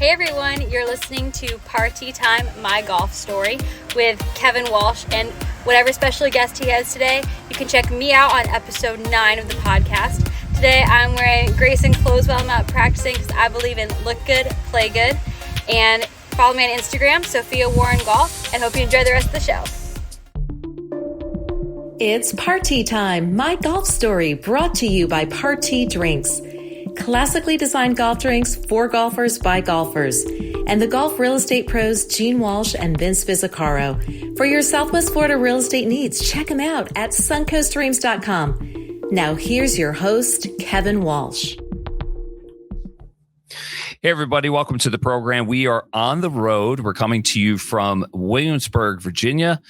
Hey everyone, you're listening to Partee Time, my golf story with Kevin Walsh and whatever special guest he has today. You can check me out on episode 9 of the podcast. Today I'm wearing Grayson clothes while I'm out practicing because I believe in look good, play good. And follow me on Instagram, Sophia Warren Golf, and hope you enjoy the rest of the show. It's Partee Time, my golf story, brought to you by Partee Drinks. Classically designed golf drinks for golfers by golfers. And the golf real estate pros Gene Walsh and Vince Vizzacaro. For your Southwest Florida real estate needs, check them out at suncoastdreams.com. Now here's your host, Kevin Walsh. Hey, everybody. Welcome to the program. We are on the road. We're coming to you from Williamsburg, Virginia.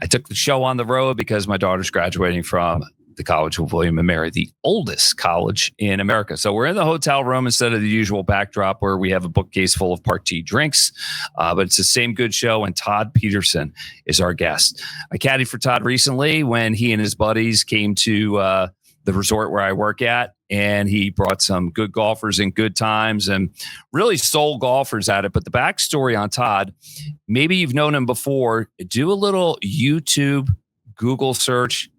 I took the show on the road because my daughter's graduating from the College of William & Mary, the oldest college in America. So we're in the hotel room instead of the usual backdrop where we have a bookcase full of Partee Drinks. But it's the same good show, and Todd Peterson is our guest. I caddied for Todd recently when he and his buddies came to the resort where I work at, and he brought some good golfers and good times and really sold golfers at it. But the backstory on Todd, maybe you've known him before. Do a little YouTube Google search,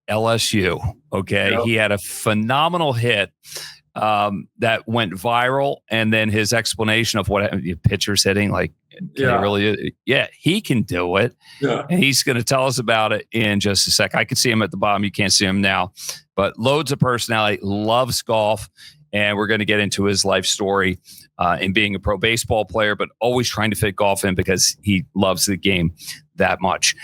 LSU. Okay. Yep. He had a phenomenal hit that went viral. And then his explanation of what pitchers hitting, like, he can do it. Yeah. And he's going to tell us about it in just a sec. I can see him at the bottom. You can't see him now, but loads of personality, loves golf. And we're going to get into his life story in being a pro baseball player, but always trying to fit golf in because he loves the game that much.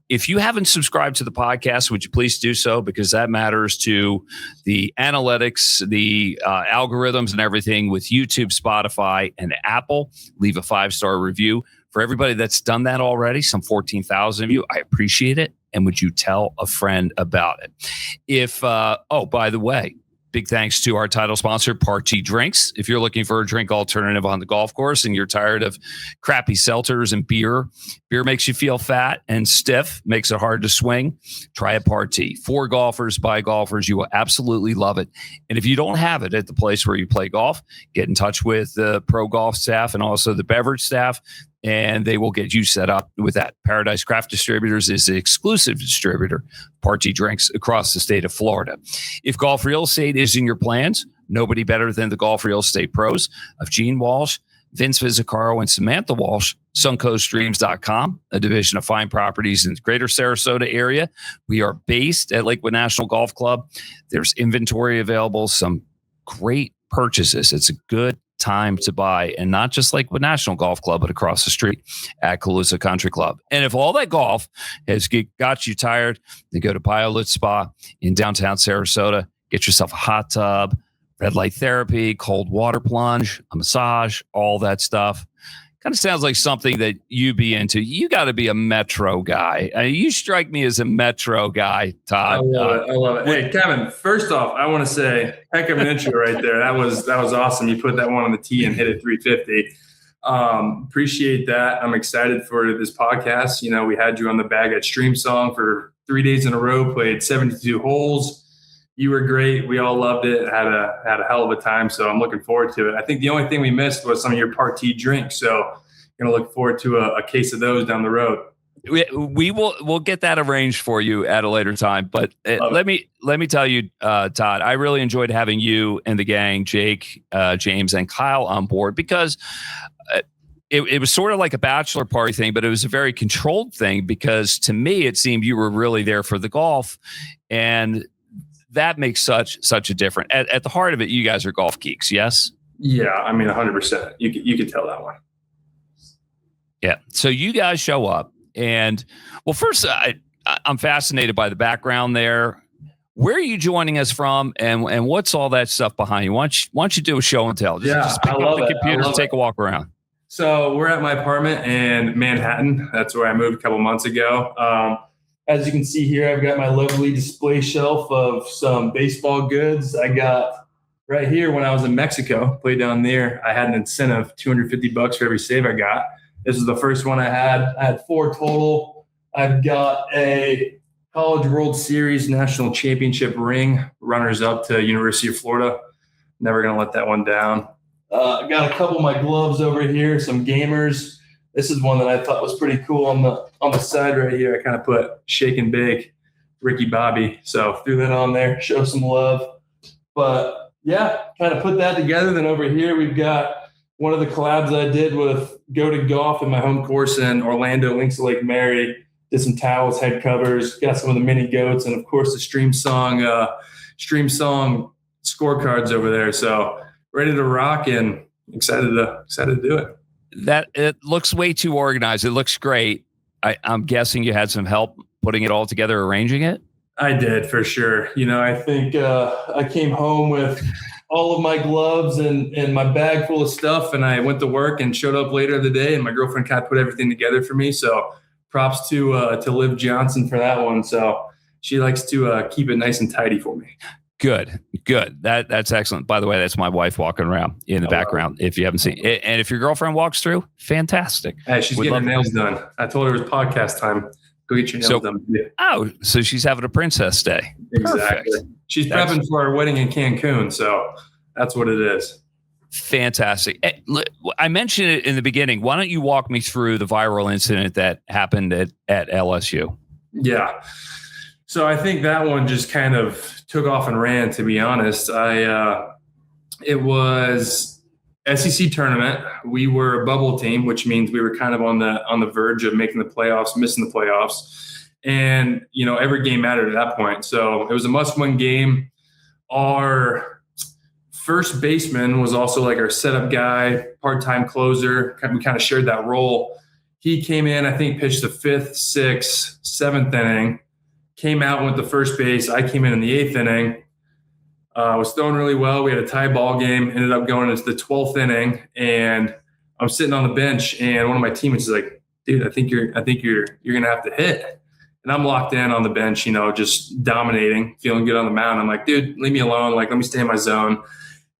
If you haven't subscribed to the podcast, would you please do so? Because that matters to the analytics, the algorithms and everything with YouTube, Spotify, and Apple. Leave a 5-star review. For everybody that's done that already, some 14,000 of you, I appreciate it. And would you tell a friend about it? By the way, big thanks to our title sponsor, Partee Drinks. If you're looking for a drink alternative on the golf course and you're tired of crappy seltzers and beer makes you feel fat and stiff, makes it hard to swing, try a Partee. For golfers, by golfers, you will absolutely love it. And if you don't have it at the place where you play golf, get in touch with the pro golf staff and also the beverage staff, and they will get you set up with that. Paradise Craft Distributors is the exclusive distributor, Partee Drinks, across the state of Florida. If golf real estate is in your plans, nobody better than the golf real estate pros of Gene Walsh, Vince Vizzacaro, and Samantha Walsh, suncoastdreams.com, a division of fine properties in the greater Sarasota area. We are based at Lakewood National Golf Club. There's inventory available, some great purchases. It's a good time to buy, and not just Lakewood National Golf Club, but across the street at Calusa Country Club. And if all that golf has got you tired, then go to Pilot Spa in downtown Sarasota. Get yourself a hot tub, red light therapy, cold water plunge, a massage, all that stuff. Kind of sounds like something that you'd be into. You got to be a Metro guy. You strike me as a Metro guy, Todd. I love it. Hey, Kevin, first off, I want to say, heck of an intro right there. That was awesome. You put that one on the tee and hit it 350. Appreciate that. I'm excited for this podcast. You know, we had you on the bag at Stream Song for 3 days in a row, played 72 holes. You were great. We all loved it. Had a hell of a time. So I'm looking forward to it. I think the only thing we missed was some of your Partee drinks. So going to look forward to a case of those down the road. We'll get that arranged for you at a later time. But let me tell you, Todd, I really enjoyed having you and the gang, Jake, James, and Kyle on board because it was sort of like a bachelor party thing, but it was a very controlled thing because to me, it seemed you were really there for the golf, and that makes such a difference. At the heart of it, you guys are golf geeks, yes? Yeah, I mean, 100%. You could tell that one. Yeah. So you guys show up, and well, first, I'm fascinated by the background there. Where are you joining us from, and what's all that stuff behind you? Why don't you do a show and tell? Just pick up the computer and take a walk around. So we're at my apartment in Manhattan. That's where I moved a couple months ago. As you can see here, I've got my lovely display shelf of some baseball goods. I got right here when I was in Mexico, played down there. I had an incentive, $250 for every save I got. This is the first one I had. I had 4 total. I've got a College World Series National Championship ring, runners up to University of Florida. Never going to let that one down. Got a couple of my gloves over here, some gamers. This is one that I thought was pretty cool on the side right here. I kind of put Shake and Bake, Ricky Bobby. So threw that on there, show some love. But yeah, kind of put that together. Then over here we've got one of the collabs I did with Go to Golf in my home course in Orlando, Links of Lake Mary. Did some towels, head covers, got some of the mini goats, and of course the Stream Song scorecards over there. So ready to rock and excited to do it. That it looks way too organized. It looks great. I'm guessing you had some help putting it all together, arranging it. I did, for sure. I think I came home with all of my gloves and my bag full of stuff, and I went to work and showed up later in the day, and my girlfriend kind of put everything together for me. So props to Liv Johnson for that one. So she likes to keep it nice and tidy for me. Good. That's excellent. By the way, that's my wife walking around in the background. If you haven't seen it, and if your girlfriend walks through, fantastic. Hey, she's getting her nails done. I told her it was podcast time. Go get your nails done. Yeah. Oh, so she's having a princess day. Exactly. Perfect. She's prepping for our wedding in Cancun. So that's what it is. Fantastic. I mentioned it in the beginning. Why don't you walk me through the viral incident that happened at LSU? Yeah. So I think that one just kind of took off and ran, to be honest. It was SEC tournament. We were a bubble team, which means we were kind of on the verge of making the playoffs, missing the playoffs. And, every game mattered at that point. So it was a must-win game. Our first baseman was also like our setup guy, part-time closer. We kind of shared that role. He came in, I think, pitched the 5th, 6th, 7th inning, came out and went to first base. I came in the 8th inning, was throwing really well. We had a tie ball game, ended up going into the 12th inning, and I'm sitting on the bench, and one of my teammates is like, dude, I think you're going to have to hit. And I'm locked in on the bench, just dominating, feeling good on the mound. I'm like, dude, leave me alone. Like, let me stay in my zone.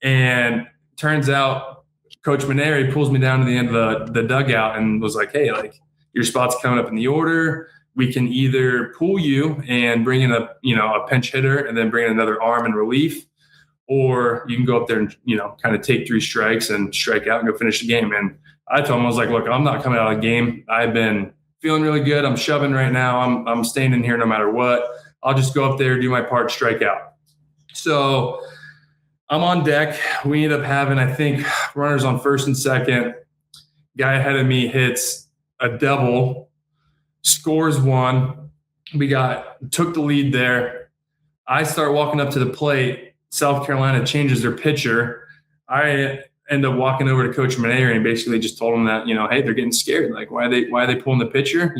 And turns out Coach Maneri pulls me down to the end of the dugout and was like, hey, like, your spot's coming up in the order. We can either pull you and bring in a pinch hitter and then bring in another arm in relief, or you can go up there and, kind of take 3 strikes and strike out and go finish the game. And I told him, I was like, look, I'm not coming out of the game. I've been feeling really good. I'm shoving right now. I'm staying in here no matter what. I'll just go up there, do my part, strike out. So I'm on deck. We end up having, I think, runners on first and second. Guy ahead of me hits a double, scores 1. We took the lead there. I start walking up to the plate. South Carolina changes their pitcher. I end up walking over to Coach Maneri and basically just told him that, hey, they're getting scared. Like, why are they pulling the pitcher?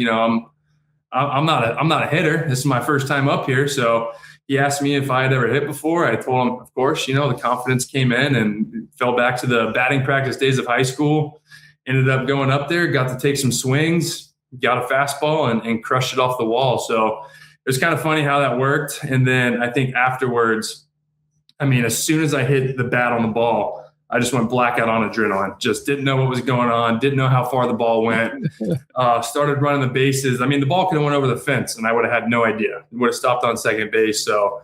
I'm not a hitter. This is my first time up here. So he asked me if I had ever hit before. I told him, of course, the confidence came in and fell back to the batting practice days of high school. Ended up going up there, got to take some swings, got a fastball and crushed it off the wall. So it was kind of funny how that worked. And then I think afterwards, as soon as I hit the bat on the ball, I just went blackout on adrenaline. Just didn't know what was going on. Didn't know how far the ball went. Started running the bases. The ball could have went over the fence, and I would have had no idea. It would have stopped on second base. So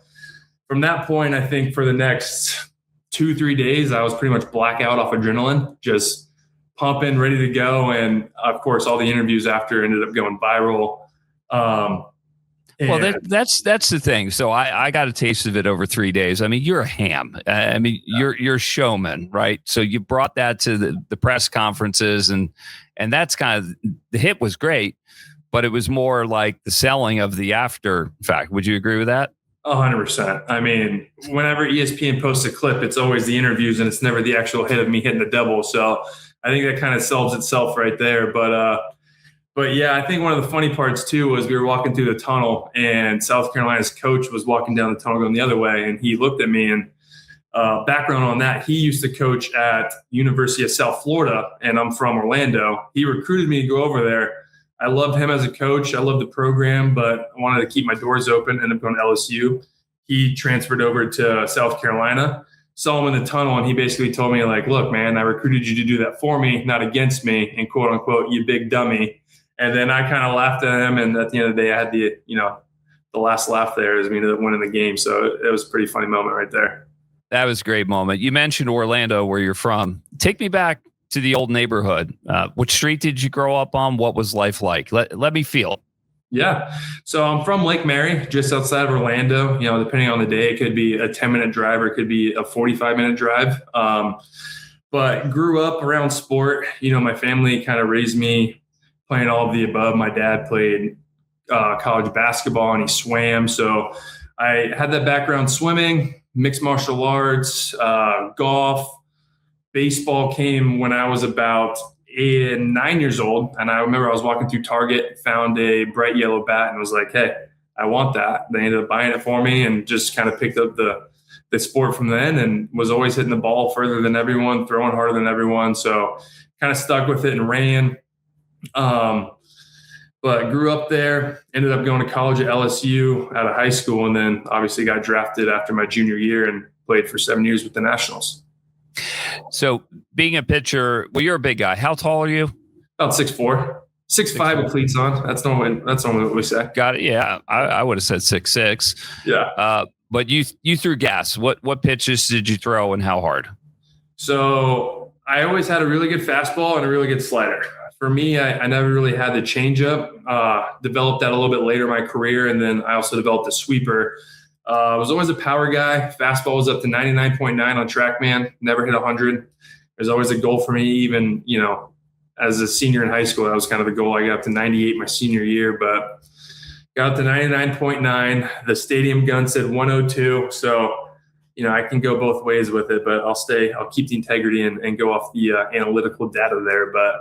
from that point, I think for the next 2-3 days, I was pretty much blackout off adrenaline, just pumping, ready to go. And, of course, all the interviews after ended up going viral. Well, that's the thing. So I got a taste of it over 3 days. You're a ham. You're a showman, right? So you brought that to the press conferences, and that's kind of, the hit was great, but it was more like the selling of the after fact. Would you agree with that? 100%. Whenever ESPN posts a clip, it's always the interviews, and it's never the actual hit of me hitting the double. So I think that kind of sells itself right there. But yeah, I think one of the funny parts too was we were walking through the tunnel, and South Carolina's coach was walking down the tunnel going the other way, and he looked at me. And background on that, he used to coach at University of South Florida, and I'm from Orlando. He recruited me to go over there. I loved him as a coach. I loved the program, but I wanted to keep my doors open. Ended up going to LSU. He transferred over to South Carolina. Saw him in the tunnel, and he basically told me, like, look, man, I recruited you to do that for me, not against me, and quote unquote, you big dummy. And then I kind of laughed at him, and at the end of the day, I had the last laugh there as we ended up winning the game. So it was a pretty funny moment right there. That was a great moment. You mentioned Orlando, where you're from. Take me back to the old neighborhood. Which street did you grow up on? What was life like? Let me feel. Yeah. So I'm from Lake Mary, just outside of Orlando. Depending on the day, it could be a 10-minute drive or it could be a 45-minute drive. But grew up around sport. My family kind of raised me playing all of the above. My dad played college basketball and he swam. So I had that background swimming, mixed martial arts, golf. Baseball came when I was about 8 and 9 years old. And I remember I was walking through Target, found a bright yellow bat and was like, hey, I want that. They ended up buying it for me and just kind of picked up the sport from then and was always hitting the ball further than everyone, throwing harder than everyone. So kind of stuck with it and ran. But grew up there, ended up going to college at LSU out of high school, and then obviously got drafted after my junior year and played for 7 years with the Nationals. So being a pitcher, well, you're a big guy. How tall are you? About 6'4", 6'5" with cleats on. That's normally what we say. Got it. Yeah, I would have said 6'6". Yeah. But you threw gas. What pitches did you throw and how hard? So I always had a really good fastball and a really good slider. For me, I never really had the changeup. Developed that a little bit later in my career, and then I also developed a sweeper. I was always a power guy. Fastball was up to 99.9 on TrackMan. Never hit 100. It was always a goal for me, even as a senior in high school. That was kind of the goal. I got up to 98 my senior year, but got up to 99.9. The stadium gun said 102. So, I can go both ways with it, but I'll keep the integrity and go off the analytical data there. But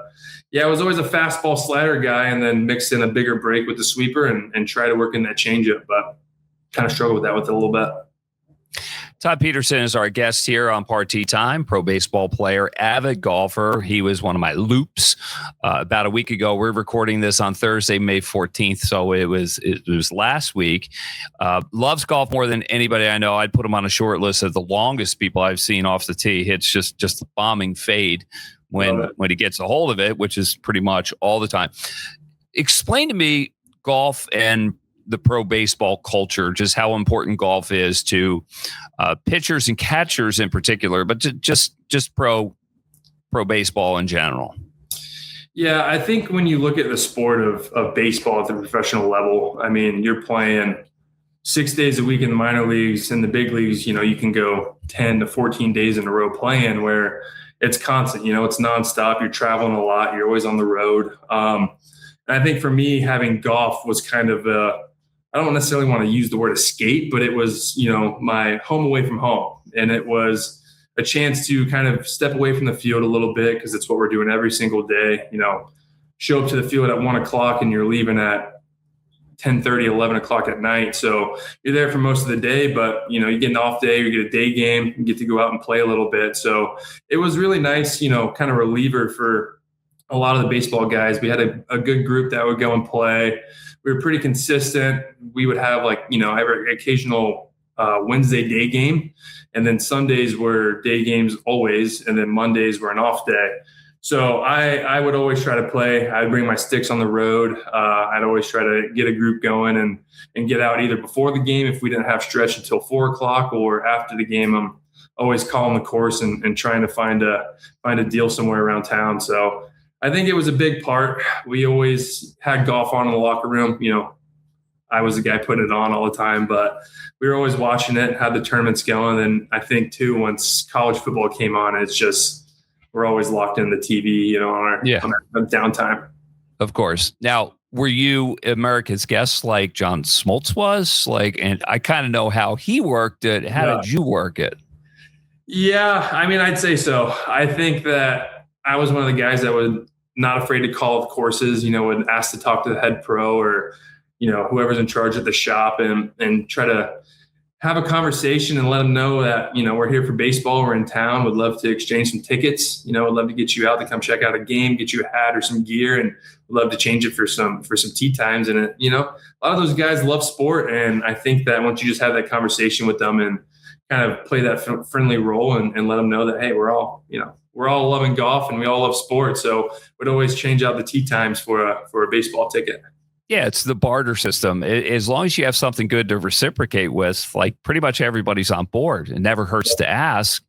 yeah, I was always a fastball slider guy and then mixed in a bigger break with the sweeper and try to work in that changeup, but kind of struggled with that with it a little bit. Todd Peterson is our guest here on Partee Time, pro baseball player, avid golfer. He was one of my loops about a week ago. We're recording this on Thursday, May 14th. So it was last week. Loves golf more than anybody I know. I'd put him on a short list of the longest people I've seen off the tee. Hits just a bombing fade when he gets a hold of it, which is pretty much all the time. Explain to me golf and the pro baseball culture, just how important golf is to pitchers and catchers in particular, but just pro baseball in general. Yeah, I think when you look at the sport of baseball at the professional level, I mean, you're playing 6 days a week in the minor leagues. In the big leagues, you can go 10 to 14 days in a row playing, where it's constant, it's nonstop. You're traveling a lot. You're always on the road. And I think for me, having golf was kind of I don't necessarily want to use the word escape, but it was, my home away from home. And it was a chance to kind of step away from the field a little bit, because it's what we're doing every single day. Show up to the field at 1 o'clock and you're leaving at 10:30, 11 o'clock at night. So you're there for most of the day, but you get an off day, you get a day game, you get to go out and play a little bit. So it was really nice, kind of reliever for a lot of the baseball guys. We had a good group that would go and play. We were pretty consistent. We would have every occasional Wednesday day game. And then Sundays were day games always. And then Mondays were an off day. So I would always try to play. I'd bring my sticks on the road. I'd always try to get a group going and get out either before the game if we didn't have stretch until 4 o'clock, or after the game. I'm always calling the course and trying to find a deal somewhere around town. So I think it was a big part. We always had golf on in the locker room. I was the guy putting it on all the time, but we were always watching it, had the tournaments going. And I think too, once college football came on, it's just, we're always locked in the TV, on our downtime. Of course. Now, were you America's guest like John Smoltz was? And I kind of know how he worked it. How did you work it? Yeah, I mean, I'd say so. I think that I was one of the guys that would not afraid to call the courses, would ask to talk to the head pro or, whoever's in charge at the shop and try to have a conversation and let them know that, we're here for baseball. We're in town. Would love to exchange some tickets. Would love to get you out to come check out a game, get you a hat or some gear, and would love to change it for some tee times. And a lot of those guys love sport. And I think that once you just have that conversation with them and kind of play that friendly role and let them know that, hey, we're all loving golf and we all love sports. So we'd always change out the tee times for a baseball ticket. Yeah, it's the barter system. As long as you have something good to reciprocate with, like pretty much everybody's on board. It never hurts to ask.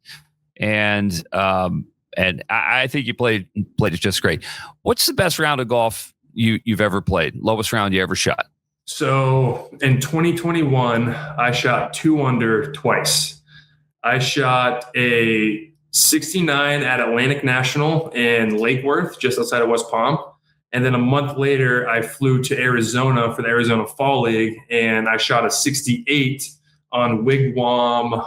And I think you played it just great. What's the best round of golf you've ever played? Lowest round you ever shot? So in 2021, I shot 2 under twice. I shot a 69 at Atlantic National in Lake Worth, just outside of West Palm. And then a month later, I flew to Arizona for the Arizona Fall League, and I shot a 68 on Wigwam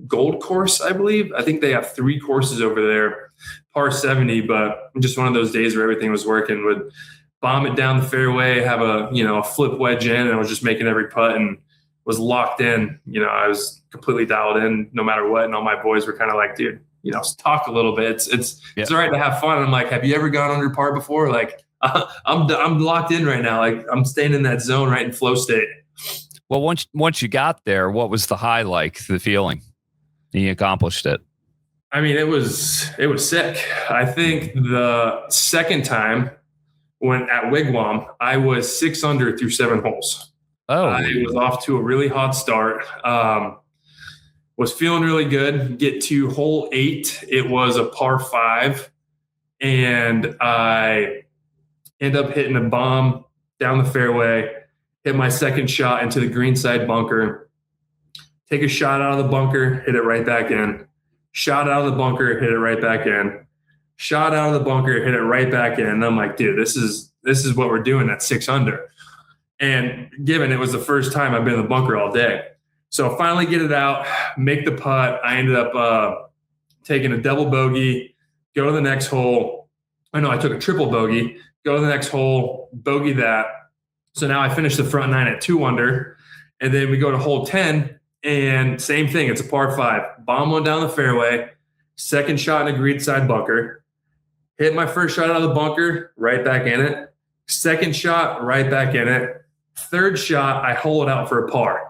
Gold Course, I believe. I think they have 3 courses over there, par 70, but just one of those days where everything was working. Would bomb it down the fairway, have a flip wedge in, and I was just making every putt and was locked in. I was completely dialed in no matter what. And all my boys were kind of like, dude, talk a little bit. It's all right to have fun. And I'm like, have you ever gone under par before? Like, I'm locked in right now. Like, I'm staying in that zone, right in flow state. Well, once you got there, what was the high like, the feeling? You accomplished it. I mean, it was sick. I think the second time when at Wigwam, I was 6 under through 7 holes. Oh, I was off to a really hot start. Was feeling really good. Get to hole 8. It was a par 5. And I end up hitting a bomb down the fairway, hit my second shot into the green side bunker, take a shot out of the bunker, hit it right back in. Shot out of the bunker, hit it right back in. Shot out of the bunker, hit it right back in. And I'm like, dude, this is what we're doing at 6 under. And given it was the first time I've been in the bunker all day. So finally get it out, make the putt. I ended up taking a double bogey, go to the next hole. I took a triple bogey, go to the next hole, bogey that. So now I finished the front 9 at 2 under. And then we go to hole 10, and same thing. It's a par 5. Bomb one down the fairway, second shot in a green side bunker. Hit my first shot out of the bunker, right back in it. Second shot, right back in it. Third shot, I hole it out for a par.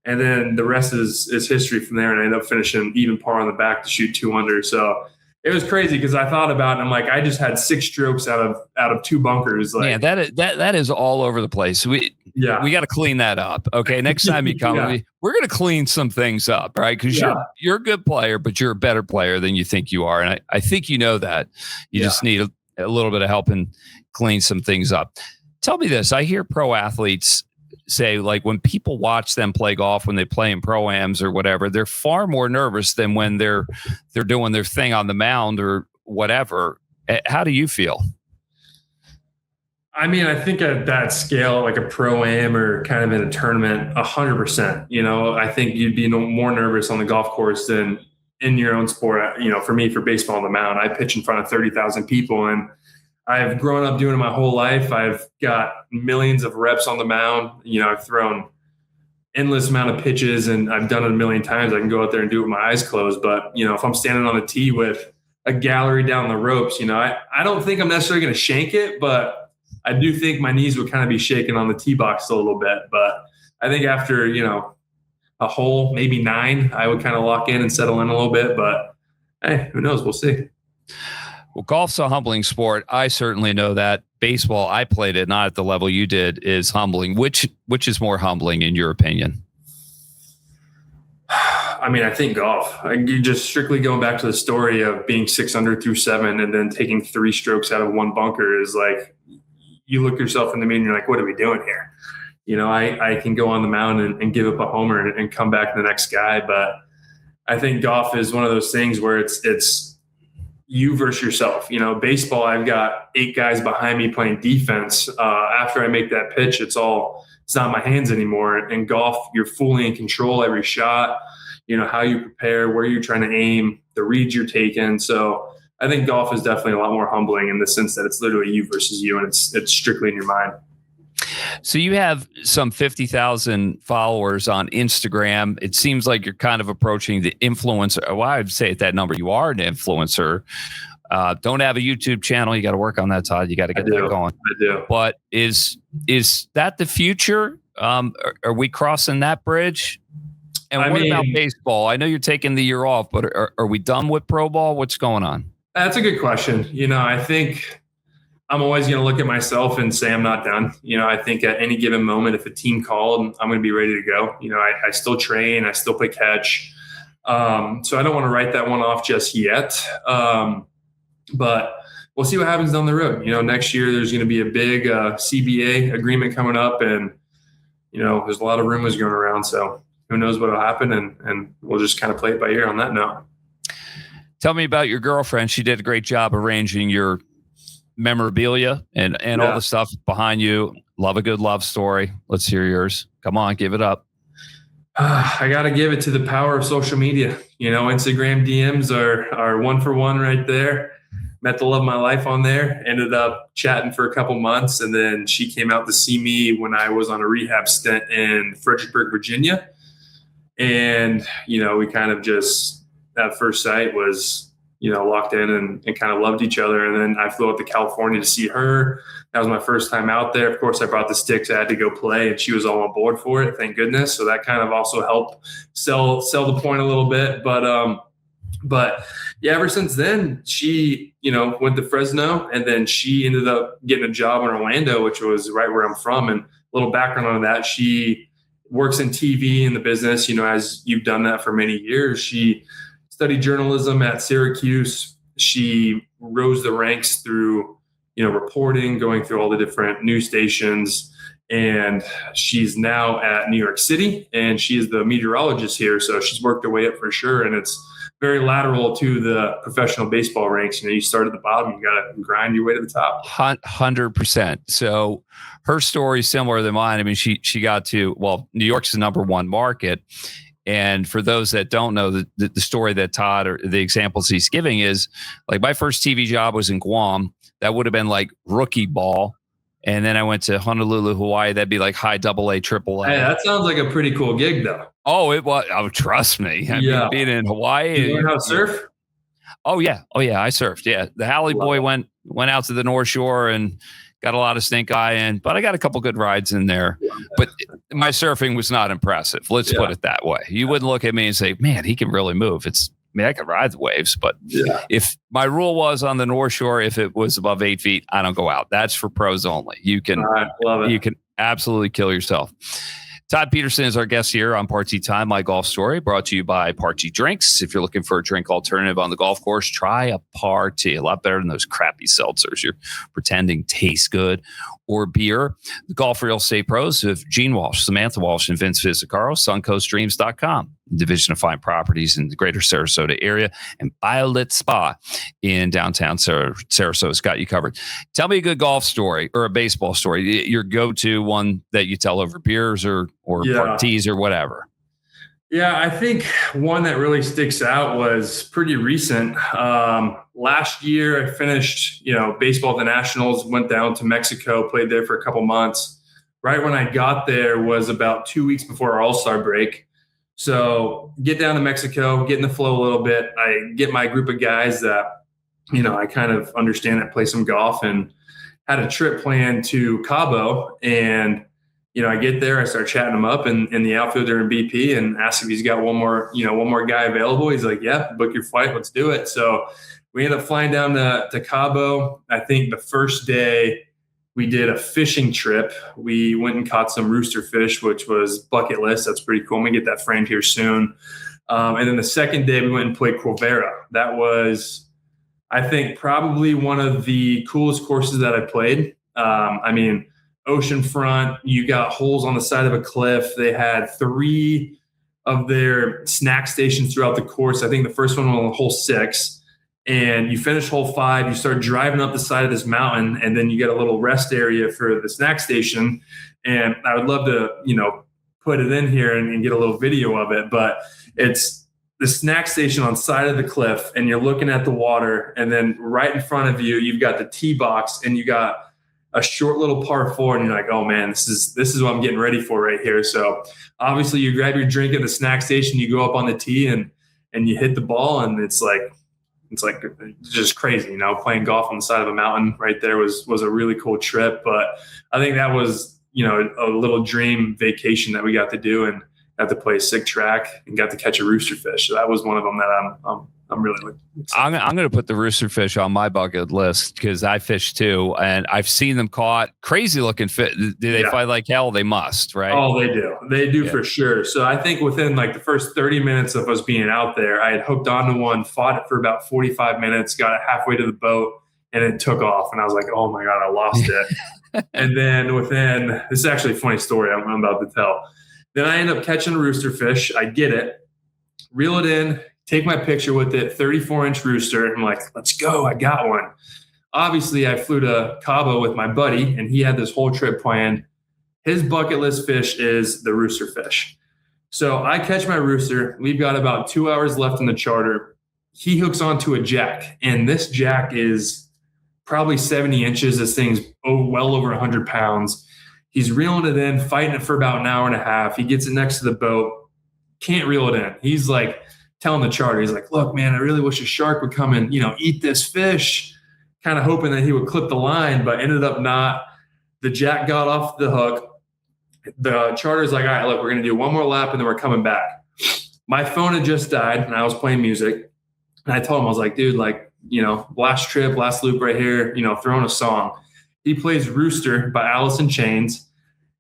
And then the rest is history from there. And I ended up finishing even par on the back to shoot 2 under. So it was crazy because I thought about it. And I'm like, I just had 6 strokes out of 2 bunkers. Like, yeah, that is all over the place. We got to clean that up. Okay, next time you come, we're going to clean some things up, right? Because you're a good player, but you're a better player than you think you are, and I think you know that. You just need a little bit of help and clean some things up. Tell me this: I hear pro athletes say, like, when people watch them play golf, when they play in pro-ams or whatever, they're far more nervous than when they're doing their thing on the mound or whatever. How do you feel? I mean, I think at that scale, like a pro-am or kind of in a tournament, 100%. I think you'd be more nervous on the golf course than in your own sport. For me, for baseball on the mound, I pitch in front of 30,000 people, and I've grown up doing it my whole life. I've got millions of reps on the mound. I've thrown endless amount of pitches, and I've done it a million times. I can go out there and do it with my eyes closed. But, if I'm standing on the tee with a gallery down the ropes, I don't think I'm necessarily going to shank it, but I do think my knees would kind of be shaking on the tee box a little bit. But I think after, a hole, maybe 9, I would kind of lock in and settle in a little bit. But hey, who knows? We'll see. Well, golf's a humbling sport. I certainly know that. Baseball, I played it, not at the level you did, is humbling. Which is more humbling in your opinion? I mean, I think golf. You just strictly going back to the story of being 6 under through 7 and then taking 3 strokes out of 1 bunker is like, you look yourself in the mirror and you're like, what are we doing here? I can go on the mound and give up a homer and come back to the next guy. But I think golf is one of those things where it's you versus yourself. Baseball, I've got 8 guys behind me playing defense. After I make that pitch, it's not my hands anymore. In golf, you're fully in control every shot, how you prepare, where you're trying to aim, the reads you're taking. So I think golf is definitely a lot more humbling in the sense that it's literally you versus you, and it's strictly in your mind. So you have some 50,000 followers on Instagram. It seems like you're kind of approaching the influencer. Well, I'd say at that number, you are an influencer. Don't have a YouTube channel. You got to work on that, Todd. You got to get that going. I do. But is that the future? Are we crossing that bridge? And what about baseball? I know you're taking the year off, but are we done with pro ball? What's going on? That's a good question. I think I'm always going to look at myself and say I'm not done. I think at any given moment, if a team called, I'm going to be ready to go. I still train, I still play catch. So I don't want to write that one off just yet. But we'll see what happens down the road. Next year there's going to be a big CBA agreement coming up, and there's a lot of rumors going around. So who knows what will happen, and we'll just kind of play it by ear on that note. Tell me about your girlfriend. She did a great job arranging your memorabilia and all the stuff behind you. Love a good love story. Let's hear yours. Come on, give it up. I got to give it to the power of social media. Instagram DMs are one for one right there. Met the love of my life on there. Ended up chatting for a couple months, and then she came out to see me when I was on a rehab stint in Fredericksburg, Virginia. And, we kind of just, at first sight was, locked in and kind of loved each other. And then I flew out to California to see her. That was my first time out there. Of course, I brought the sticks. I had to go play, and she was all on board for it. Thank goodness. So that kind of also helped sell the point a little bit. But yeah, ever since then, she, went to Fresno, and then she ended up getting a job in Orlando, which was right where I'm from. And a little background on that, she works in TV in the business, as you've done that for many years. She studied journalism at Syracuse. She rose the ranks through, reporting, going through all the different news stations. And she's now at New York City, and she is the meteorologist here. So she's worked her way up for sure. And it's very lateral to the professional baseball ranks. You start at the bottom, you got to grind your way to the top. 100%. So her story is similar to mine. I mean, she got to, New York's the number one market. And for those that don't know, the story that Todd, or the examples he's giving, is like, my first TV job was in Guam. That would have been like rookie ball. And then I went to Honolulu, Hawaii. That'd be like high AA, AAA. Hey, that sounds like a pretty cool gig, though. Oh, it was. Oh, trust me. I mean, being in Hawaii. You learn how to surf? Oh yeah. I surfed. Yeah, the Halle boy went out to the North Shore and got a lot of stink eye but I got a couple good rides in there. But my surfing was not impressive. Let's put it that way. You wouldn't look at me and say, "Man, he can really move." I could ride the waves, but if my rule was on the North Shore, if it was above 8 feet, I don't go out. That's for pros only. You can absolutely kill yourself. Todd Peterson is our guest here on Partee Time, My Golf Story, brought to you by Partee Drinks. If you're looking for a drink alternative on the golf course, try a Partee. A lot better than those crappy seltzers you're pretending taste good, or beer. The Golf Real Estate Pros of Gene Walsh, Samantha Walsh, and Vince Visicaro, suncoastdreams.com. Division of Fine Properties in the greater Sarasota area, and Violet Spa in downtown Sarasota. Got you covered. Tell me a good golf story or a baseball story, your go-to one that you tell over beers or parties or whatever. Yeah, I think one that really sticks out was pretty recent. Last year, I finished, baseball at the Nationals, went down to Mexico, played there for a couple months. Right when I got there was about 2 weeks before our All-Star break. So get down to Mexico, get in the flow a little bit. I get my group of guys that, I kind of understand that play some golf, and had a trip planned to Cabo. And, I get there, I start chatting him up in the outfielder and BP, and ask if he's got one more guy available. He's like, "Yeah, book your flight. Let's do it." So we ended up flying down to Cabo. I think the first day we did a fishing trip. We went and caught some rooster fish, which was bucket list. That's pretty cool. I'm gonna get that framed here soon. And then the second day we went and played Quivira. That was, I think, probably one of the coolest courses that I played. Oceanfront, you got holes on the side of a cliff. They had 3 of their snack stations throughout the course. I think the first one was on hole 6. And you finish hole 5, you start driving up the side of this mountain, and then you get a little rest area for the snack station. And I would love to, put it in here and get a little video of it, but it's the snack station on side of the cliff, and you're looking at the water, and then right in front of you, you've got the tee box, and you got a short little par 4, and you're like, "Oh man, this is what I'm getting ready for right here." So obviously you grab your drink at the snack station, you go up on the tee and you hit the ball, and it's like just crazy, playing golf on the side of a mountain right there was a really cool trip. But I think that was, a little dream vacation that we got to do, and got to play a sick track and got to catch a rooster fish. So that was one of them that I'm I'm really looking. I'm going to put the rooster fish on my bucket list because I fish too, and I've seen them caught. Crazy looking fish. Do they fight like hell? They must, right? Oh, they do for sure. So I think within like the first 30 minutes of us being out there, I had hooked onto one, fought it for about 45 minutes, got it halfway to the boat, and it took off. And I was like, oh my God, I lost it. And then this is actually a funny story I'm about to tell. Then I end up catching a rooster fish. I get it, reel it in, take my picture with it, 34-inch rooster. I'm like, let's go. I got one. Obviously, I flew to Cabo with my buddy, and he had this whole trip planned. His bucket list fish is the rooster fish. So I catch my rooster. We've got about 2 hours left in the charter. He hooks onto a jack, and this jack is probably 70 inches. This thing's well over 100 pounds. He's reeling it in, fighting it for about an hour and a half. He gets it next to the boat, can't reel it in. He's like telling the charter, he's like, look, man, I really wish a shark would come and, eat this fish. Kind of hoping that he would clip the line, but ended up not. The jack got off the hook. The charter's like, all right, look, we're going to do one more lap and then we're coming back. My phone had just died and I was playing music. And I told him, I was like, dude, last trip, last loop right here, throwing a song. He plays Rooster by Alice in Chains.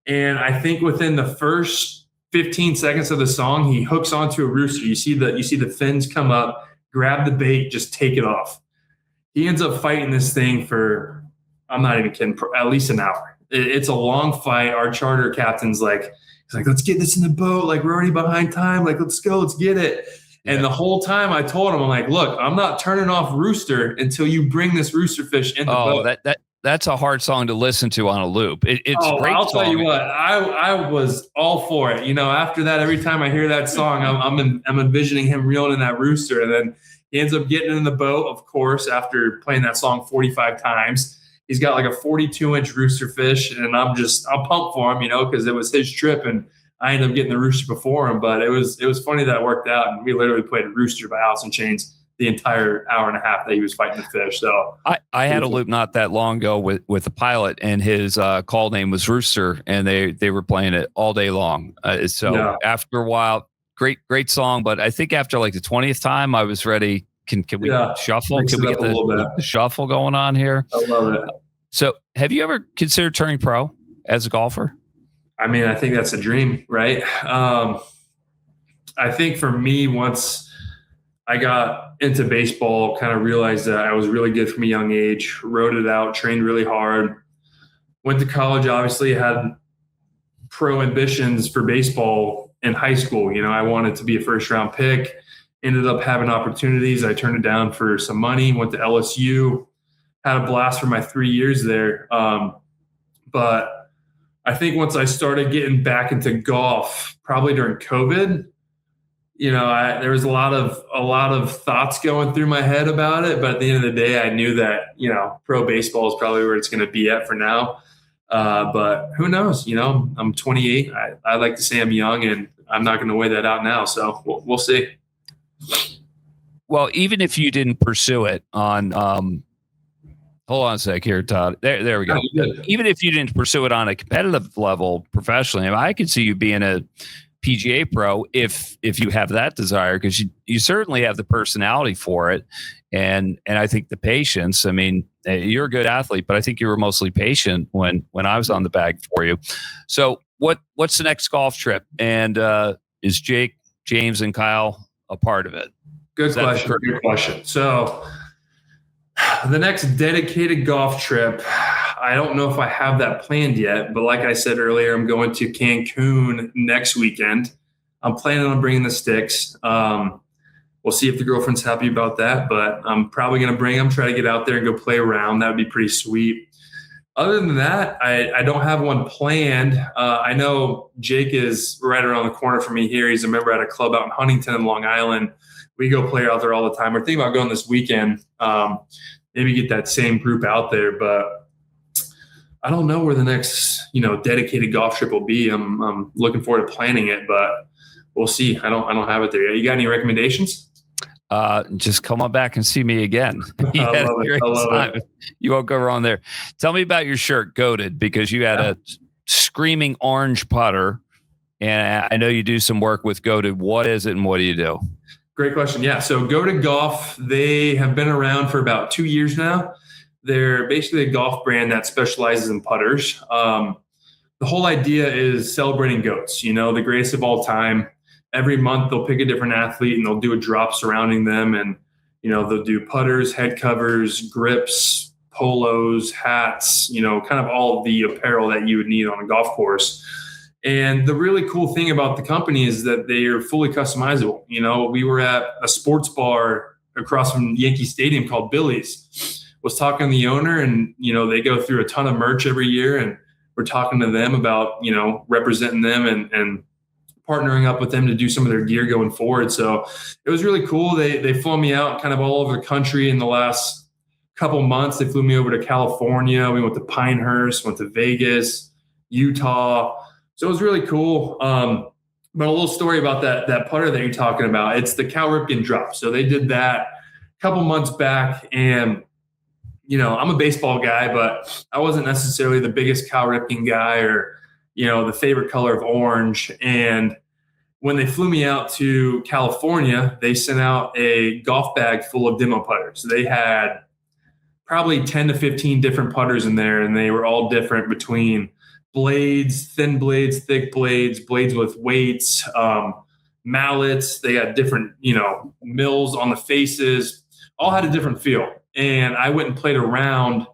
And I think within the first 15 seconds of the song, he hooks onto a rooster. You see the fins come up, grab the bait, just take it off. He ends up fighting this thing for, I'm not even kidding, at least an hour. It's a long fight. Our charter captain's like, he's like, let's get this in the boat. Like, we're already behind time. Like, let's go, let's get it. And the whole time I told him, I'm like, look, I'm not turning off Rooster until you bring this rooster fish in the boat. That's a hard song to listen to on a loop. It's great. I'll tell you what, I was all for it. After that, every time I hear that song, I'm envisioning him reeling in that rooster. And then he ends up getting in the boat, of course, after playing that song 45 times. He's got like a 42-inch rooster fish, and I'm pumped for him, because it was his trip, and I ended up getting the rooster before him. But it was funny that it worked out, and we literally played Rooster by Alice in Chains the entire hour and a half that he was fighting the fish. So I had a loop not that long ago with a pilot, and his call name was Rooster, and they were playing it all day long. After a while, great song, but I think after like the 20th time, I was ready. Can we shuffle? Can we get the shuffle going on here? I love it. So have you ever considered turning pro as a golfer? I mean, I think that's a dream, right? I think for me, once I got into baseball, kind of realized that I was really good from a young age, wrote it out, trained really hard, went to college, obviously had pro ambitions for baseball in high school. I wanted to be a first round pick, ended up having opportunities. I turned it down for some money, went to LSU, had a blast for my 3 years there. But I think once I started getting back into golf, probably during COVID, there was a lot of thoughts going through my head about it. But at the end of the day, I knew that, pro baseball is probably where it's going to be at for now. But who knows? I'm 28. I like to say I'm young, and I'm not going to weigh that out now. So we'll see. Well, even if you didn't pursue it on, hold on a sec here, Todd. There we go. Even if you didn't pursue it on a competitive level professionally, I could see you being a PGA pro if you have that desire, because you certainly have the personality for it, and I think the patience. I mean, you're a good athlete, but I think you were mostly patient when I was on the bag for you. So what's the next golf trip? And is Jake, James, and Kyle a part of it? Good question. So the next dedicated golf trip, I don't know if I have that planned yet, but like I said earlier, I'm going to Cancun next weekend. I'm planning on bringing the sticks. We'll see if the girlfriend's happy about that, but I'm probably going to bring them, try to get out there and go play around. That would be pretty sweet. Other than that, I don't have one planned. I know Jake is right around the corner from me here. He's a member at a club out in Huntington and Long Island. We go play out there all the time. We're thinking about going this weekend, maybe get that same group out there, but I don't know where the next, dedicated golf trip will be. I'm looking forward to planning it, but we'll see. I don't have it there yet. You got any recommendations? Just come on back and see me again. I love it. You won't go wrong there. Tell me about your shirt, Goated, because you had a screaming orange putter, and I know you do some work with Goated. What is it and what do you do? Great question. Yeah. So Go to Golf, they have been around for about 2 years now. They're basically a golf brand that specializes in putters. The whole idea is celebrating GOATs, the greatest of all time. Every month they'll pick a different athlete and they'll do a drop surrounding them. And, they'll do putters, head covers, grips, polos, hats, kind of all of the apparel that you would need on a golf course. And the really cool thing about the company is that they are fully customizable. We were at a sports bar across from Yankee Stadium called Billy's. Was talking to the owner, and they go through a ton of merch every year, and we're talking to them about representing them and partnering up with them to do some of their gear going forward. So it was really cool. They flew me out kind of all over the country in the last couple months. They flew me over to California. We went to Pinehurst, went to Vegas, Utah. So it was really cool. But a little story about that putter that you're talking about. It's the Cal Ripken drop. So they did that a couple months back, and I'm a baseball guy, but I wasn't necessarily the biggest Cal Ripken guy or the favorite color of orange. And when they flew me out to California, they sent out a golf bag full of demo putters. So they had probably 10 to 15 different putters in there, and they were all different between blades, thin blades, thick blades, blades with weights, mallets. They had different, mills on the faces, all had a different feel. And I went and played around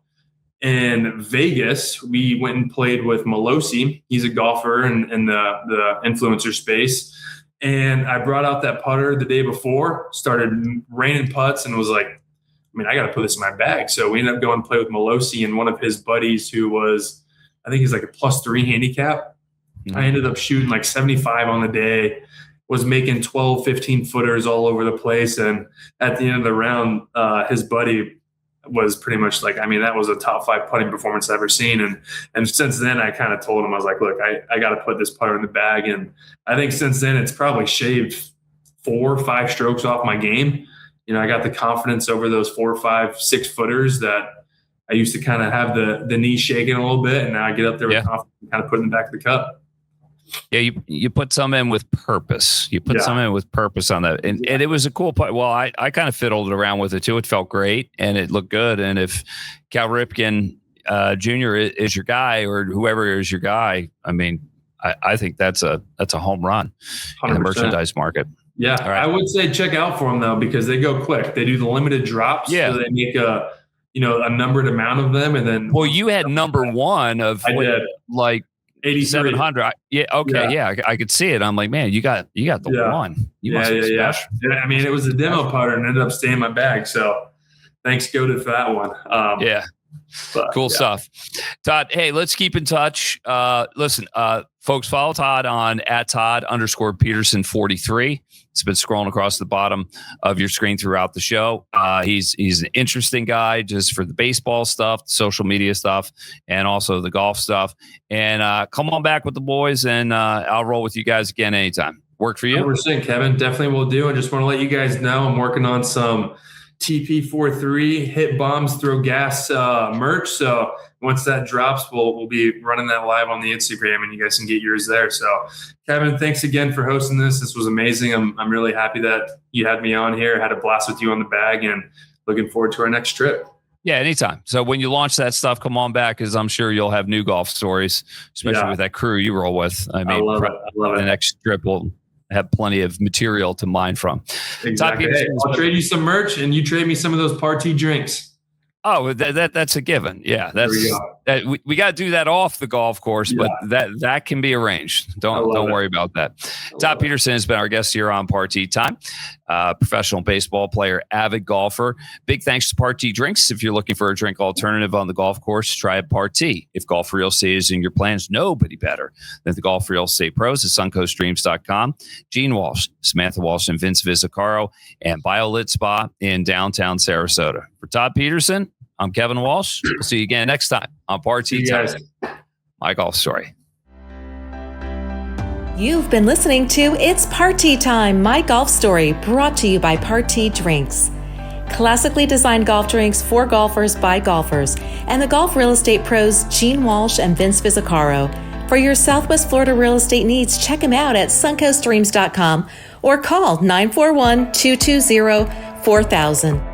in Vegas. We went and played with Melosi. He's a golfer in the influencer space. And I brought out that putter the day before, started raining putts, and was like, I got to put this in my bag. So we ended up going and play with Melosi and one of his buddies who was, I think he's like a +3 handicap. Mm-hmm. I ended up shooting like 75 on the day, was making 12, 15 footers all over the place. And at the end of the round, his buddy was pretty much like, that was a top 5 putting performance I've ever seen. And since then I kind of told him, I was like, look, I got to put this putter in the bag. And I think since then it's probably shaved 4 or 5 strokes off my game. I got the confidence over those 4 or 5, 6 footers that I used to kind of have the knee shaking a little bit, and now I get up there with confidence and kind of put in the back of the cup. Yeah, you put some in with purpose. You put some in with purpose on that. And it was a cool putt. Well, I kind of fiddled around with it too. It felt great and it looked good. And if Cal Ripken Jr. is your guy, or whoever is your guy, I think that's a home run 100%. In the merchandise market. Yeah. Right. I would say check out for them though, because they go quick. They do the limited drops. Yeah. So they make a numbered amount of them. And then, well, you had number one of like 8,700. I could see it. I'm like, man, you got the one. You must be special. Yeah. It was a demo putter and ended up staying in my bag. So thanks, Goated, for that one. Cool stuff. Todd, hey, let's keep in touch. Listen, folks, follow Todd on @Todd_Peterson 43. It's been scrolling across the bottom of your screen throughout the show. He's an interesting guy just for the baseball stuff, the social media stuff, and also the golf stuff. And come on back with the boys, and I'll roll with you guys again anytime. Work for you? 100%, Kevin. Definitely will do. I just want to let you guys know I'm working on some TP43 hit bombs, throw gas merch. So once that drops, we'll be running that live on the Instagram, and you guys can get yours there. So Kevin, thanks again for hosting this. This was amazing. I'm really happy that you had me on here. I had a blast with you on the bag, and looking forward to our next trip. Yeah, anytime. So when you launch that stuff, come on back, because I'm sure you'll have new golf stories, especially with that crew you roll with. I love it. The next trip will have plenty of material to mine from. Exactly. Hey, I'll trade you some merch, and you trade me some of those Partee drinks. Oh, that's a given. Yeah, we got to do that off the golf course, but that can be arranged. Don't worry about that. Todd Peterson has been our guest here on Partee Time. Professional baseball player, avid golfer. Big thanks to Partee Drinks. If you're looking for a drink alternative on the golf course, try a Partee. If golf real estate is in your plans, nobody better than the golf real estate pros at suncoastdreams.com. Gene Walsh, Samantha Walsh, and Vince Vizzacaro, and BioLit Spa in downtown Sarasota. For Todd Peterson, I'm Kevin Walsh. We'll see you again next time on Partee Time, my golf story. You've been listening to It's Partee Time, My Golf Story, brought to you by Partee Drinks. Classically designed golf drinks for golfers by golfers, and the golf real estate pros Gene Walsh and Vince Vizzacaro. For your Southwest Florida real estate needs, check them out at suncoastdreams.com or call 941-220-4000.